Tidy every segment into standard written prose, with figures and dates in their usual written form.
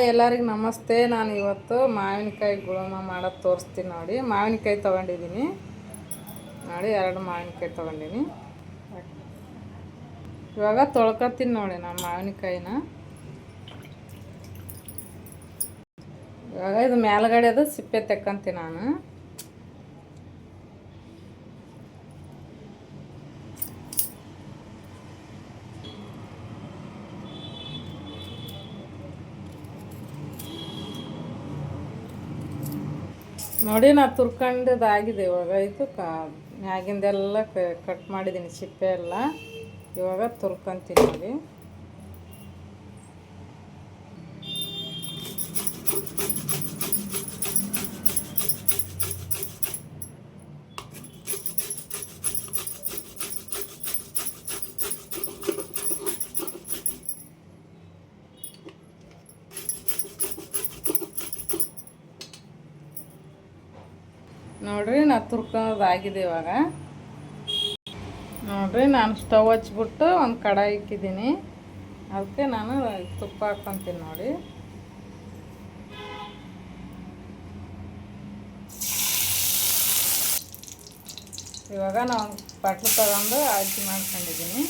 ಎಲ್ಲರಿಗೂ ನಮಸ್ತೆ. ನಾನು ಇವತ್ತು ಮಾವಿನಕಾಯಿ ಗುಳಮ ಮಾಡೋದು ತೋರಿಸ್ತೀನಿ ನೋಡಿ. ಮಾವಿನಕಾಯಿ ತೊಗೊಂಡಿದ್ದೀನಿ ನೋಡಿ, 2 ಮಾವಿನಕಾಯಿ ತೊಗೊಂಡಿನಿ. ಇವಾಗ ತೊಳ್ಕೊತೀನಿ ನೋಡಿ ನಾನು ಮಾವಿನಕಾಯಿನ. ಇವಾಗ ಇದು ಮೇಲ್ಗಡೆ ಅದು ಸಿಪ್ಪೆ ತೆಕ್ಕಂತೀನಿ ನಾನು. ನೋಡಿ ನಾ ತುರ್ಕೊಂಡಿದ್ದಾಗಿದೆ. ಇವಾಗ ಇದು ಮ್ಯಾಗಿಂದೆಲ್ಲ ಕಟ್ ಮಾಡಿದ್ದೀನಿ ಸಿಪ್ಪೆ ಎಲ್ಲ. ಇವಾಗ ತುರ್ಕೊಂತೀನಿ ನೋಡಿ. ನೋಡ್ರಿ ನಾ ತುರ್ಕೋದಾಗಿದೆ. ಇವಾಗ ನೋಡ್ರಿ ನಾನು ಸ್ಟವ್ ಹಚ್ಬಿಟ್ಟು ಒಂದು ಕಡಾಯಿ ಇಕ್ಕಿದ್ದೀನಿ. ಅದಕ್ಕೆ ನಾನು ತುಪ್ಪ ಹಾಕ್ಕೊತೀನಿ ನೋಡಿ. ಇವಾಗ ನಾನು ಬಟ್ಲು ತಗೊಂಡು ಆಯ್ಕೆ ಮಾಡ್ಕೊಂಡಿದ್ದೀನಿ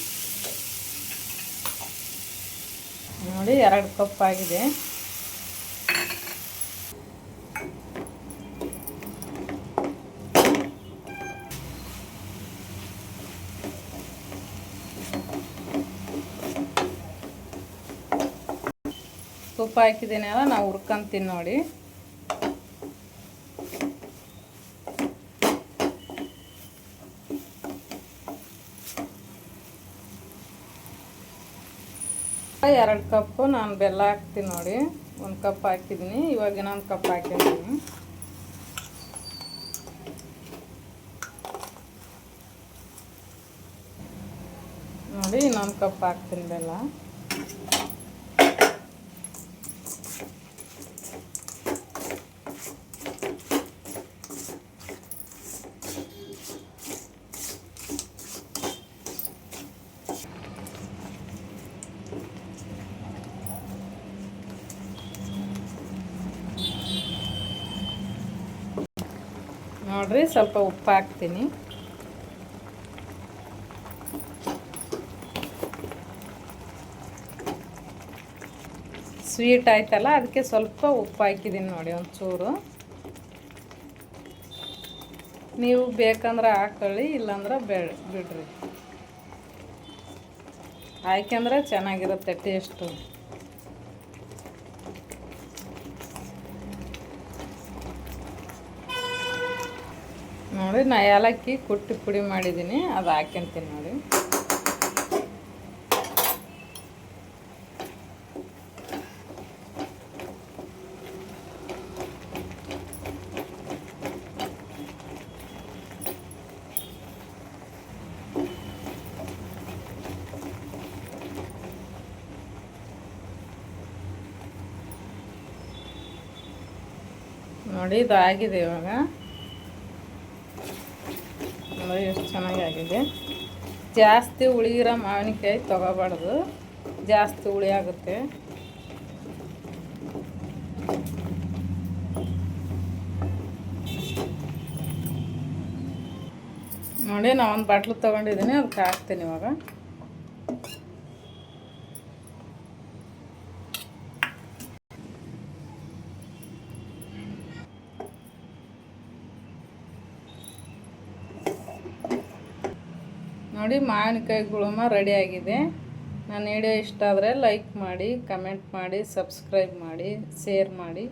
ನೋಡಿ. 2 ಕಪ್ ಆಗಿದೆ. ತುಪ್ಪ ಹಾಕಿದ್ದೀನಿ ಅಲ್ಲ, ನಾವು ಹುರ್ಕೊಂತೀನಿ ನೋಡಿ. ಎರಡು ಕಪ್ಪು ನಾನು ಬೆಲ್ಲ ಹಾಕ್ತೀನಿ ನೋಡಿ. 1 ಕಪ್ ಹಾಕಿದ್ದೀನಿ. ಇವಾಗ ಇನ್ನೊಂದು ಕಪ್ ಹಾಕಿದ್ದೀನಿ ನೋಡಿ. ಇನ್ನೊಂದು ಕಪ್ ಹಾಕ್ತೀನಿ ಬೆಲ್ಲ. ನೋಡ್ರಿ ಸ್ವಲ್ಪ ಉಪ್ಪು ಹಾಕ್ತೀನಿ. ಸ್ವೀಟ್ ಆಯ್ತಲ್ಲ, ಅದಕ್ಕೆ ಸ್ವಲ್ಪ ಉಪ್ಪು ಹಾಕಿದ್ದೀನಿ ನೋಡಿ, ಒಂಚೂರು. ನೀವು ಬೇಕಂದ್ರೆ ಹಾಕೊಳ್ಳಿ, ಇಲ್ಲಾಂದ್ರೆ ಬಿಡ್ರಿ. ಹಾಕ್ಯಂದ್ರೆ ಚೆನ್ನಾಗಿರುತ್ತೆ ಟೇಸ್ಟು. ನೋಡಿ ನಾ ಏಲಕ್ಕಿ ಕುಟ್ಟಿ ಪುಡಿ ಮಾಡಿದ್ದೀನಿ, ಅದು ಹಾಕ್ಯಂತೀನಿ ನೋಡಿ. ನೋಡಿ ಇದು ಆಗಿದೆ. ಇವಾಗ ನೋಡಿ ಎಷ್ಟು ಚೆನ್ನಾಗಾಗಿದೆ. ಜಾಸ್ತಿ ಹುಳಿಗಿರೋ ಮಾವಿನಕಾಯಿ ತೊಗೋಬಾರ್ದು, ಜಾಸ್ತಿ ಹುಳಿ ಆಗುತ್ತೆ. ನೋಡಿ ನಾನು ಒಂದು ಬಾಟ್ಲು ತೊಗೊಂಡಿದ್ದೀನಿ, ಅದಕ್ಕೆ ಹಾಕ್ತೀನಿ ಇವಾಗ. ನೋಡಿ ಮಾವಿನಕಾಯಿ ಗುಳಮ ರೆಡಿಯಾಗಿದೆ. ನನ್ನ ವಿಡಿಯೋ ಇಷ್ಟ ಆದರೆ ಲೈಕ್ ಮಾಡಿ, ಕಮೆಂಟ್ ಮಾಡಿ, ಸಬ್ಸ್ಕ್ರೈಬ್ ಮಾಡಿ, ಶೇರ್ ಮಾಡಿ.